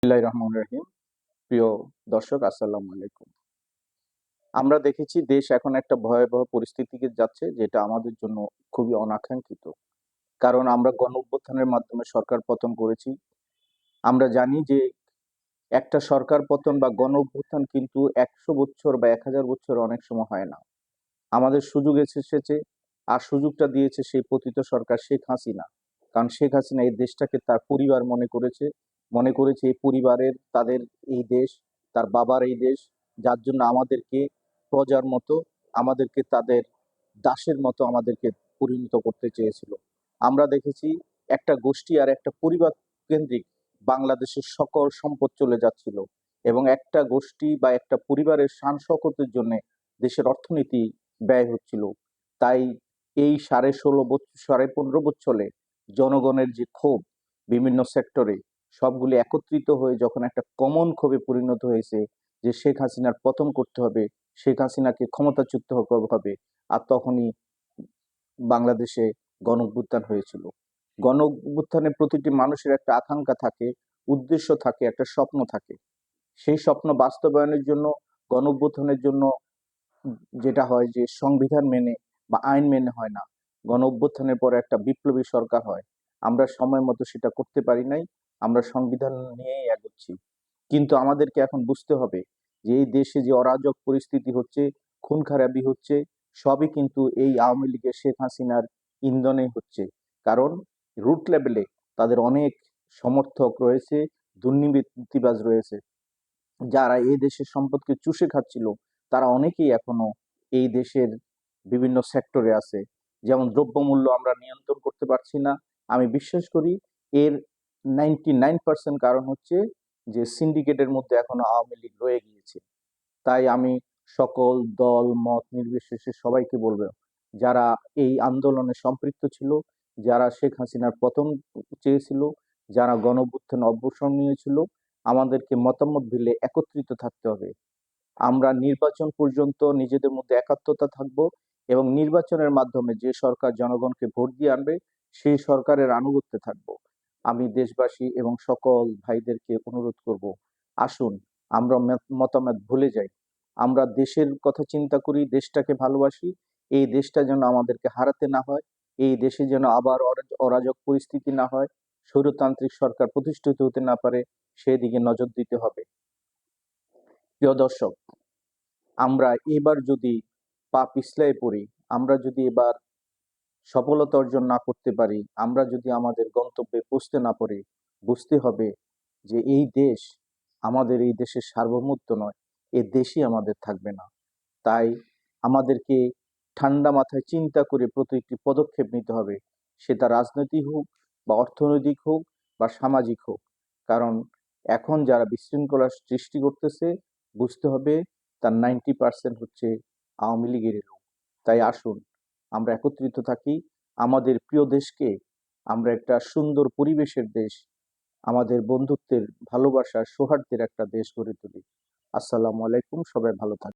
বিসমিল্লাহির রহমানির রহিম। প্রিয় দর্শক, আসসালামু আলাইকুম। আমরা দেখেছি দেশ এখন একটা ভয়াবহ পরিস্থিতিকে যাচ্ছে, যেটা আমাদের জন্য খুবই অনাকাঙ্ক্ষিত। কারণ আমরা গণ অভ্যুত্থানের মাধ্যমে সরকার পতন করেছি। আমরা জানি যে একটা সরকার পতন বা গণ অভ্যুত্থান কিন্তু ১০০ বছর বা ১০০০ বছর অনেক সময় হয় না। আমাদের সুযোগ এসেছে, আর সুযোগটা দিয়েছে সেই পতিত সরকার শেখ হাসিনা। কারণ শেখ হাসিনা এই দেশটাকে তার পরিবার মনে করেছে এই পরিবারের, তাদের এই দেশ, তার বাবার এই দেশ, যার জন্য আমাদেরকে প্রজার মতো, আমাদেরকে তাদের দাসের মতো আমাদেরকে পরিণত করতে চেয়েছিল। আমরা দেখেছি একটা গোষ্ঠী আর একটা পরিবার কেন্দ্রিক বাংলাদেশের সকল সম্পদ চলে যাচ্ছিল, এবং একটা গোষ্ঠী বা একটা পরিবারের শান শওকতের জন্য দেশের অর্থনীতি ব্যয় হচ্ছিল। তাই এই 16.5 বছর 15.5 বছরে জনগণের যে ক্ষোভ বিভিন্ন সেক্টরে, সবগুলি একত্রিত হয়ে যখন একটা কমন ক্ষোভে পরিণত হয়েছে যে শেখ হাসিনার পতন করতে হবে, শেখ হাসিনাকে ক্ষমতাচ্যুত হবে, আর তখনই বাংলাদেশে গণ অভ্যুত্থান হয়েছিল। গণ অভ্যুত্থানে প্রতিটি মানুষের একটা আকাঙ্ক্ষা থাকে, উদ্দেশ্য থাকে, একটা স্বপ্ন থাকে। সেই স্বপ্ন বাস্তবায়নের জন্য গণ অভ্যুত্থানের জন্য যেটা হয় যে সংবিধান মেনে বা আইন মেনে হয় না, গণ অভ্যুত্থানের পরে একটা বিপ্লবী সরকার হয়। আমরা সময় মতো সেটা করতে পারি নাই, আমরা সংবিধান নিয়েই এগোচ্ছি। কিন্তু আমাদেরকে এখন বুঝতে হবে যে এই দেশে যে অরাজক পরিস্থিতি হচ্ছে, খুন খারাপি হচ্ছে, সবই কিন্তু এই আওয়ামী লীগের শেখ হাসিনার ইন্ধনে হচ্ছে। কারণ রুট লেভেলে তাদের অনেক সমর্থক রয়েছে, দুর্নীতিবাজ রয়েছে, যারা এই দেশের সম্পদকে চুষে খাচ্ছিল। তারা অনেকেই এখনো এই দেশের বিভিন্ন সেক্টরে আছে। যেমন দ্রব্যমূল্য আমরা নিয়ন্ত্রণ করতে পারছি না। আমি বিশ্বাস করি এর 99% কারণ হচ্ছে যে সিন্ডিকেটের মধ্যে এখনো আওয়ামী লীগ রয়ে গিয়েছে। তাই আমি সকল দল মত নির্বিশেষে সবাইকে বলবো, যারা এই আন্দোলনে সম্পৃক্ত ছিল, যারা শেখ হাসিনার পতন চেয়েছিল, যারা গণ অভ্যুত্থানে অবসর নিয়েছিল, আমাদেরকে মতামত ভিলে একত্রিত থাকতে হবে। আমরা নির্বাচন পর্যন্ত নিজেদের মধ্যে একাত্মতা থাকব, এবং নির্বাচনের মাধ্যমে যে সরকার জনগণকে ভোট দিয়ে আনবে সেই সরকারের আনুগত্যে থাকব। আমি দেশবাসী এবং সকল ভাইদেরকে অনুরোধ করব, আসুন আমরা মতামত ভুলে যাই, আমরা দেশের কথা চিন্তা করি, দেশটাকে ভালোবাসি। এই দেশটা যেন আমাদেরকে হারাতে না হয়, এই দেশে যেন আবার অরাজক পরিস্থিতি না হয়, স্বৈরতান্ত্রিক সরকার প্রতিষ্ঠিত হতে না পারে, সেদিকে নজর দিতে হবে। প্রিয় দর্শক, আমরা এবার যদি পা পিছলাই পড়ি, আমরা যদি এবার সফলতা অর্জন না করতে পারি, আমরা যদি আমাদের গন্তব্যে পৌঁছতে না পারি, বুঝতে হবে যে এই দেশ আমাদের, এই দেশের সার্বভৌমত্ব নয়, এই দেশই আমাদের থাকবে না। তাই আমাদেরকে ঠান্ডা মাথায় চিন্তা করে প্রতিটি পদক্ষেপ নিতে হবে, সেটা রাজনৈতিক হোক বা অর্থনৈতিক হোক বা সামাজিক হোক। কারণ এখন যারা বিশৃঙ্খলার সৃষ্টি করতেছে, বুঝতে হবে তার 90% হচ্ছে আওয়ামী লীগের লোক। তাই আসুন আমরা একত্রিত থাকি, আমাদের প্রিয় দেশকে আমরা একটা সুন্দর পরিবেশের দেশ, আমাদের বন্ধুত্বের, ভালোবাসার, সৌহার্দ্যের একটা দেশ গড়ে তুলি। আসসালামু আলাইকুম, সবাই ভালো থাকবেন।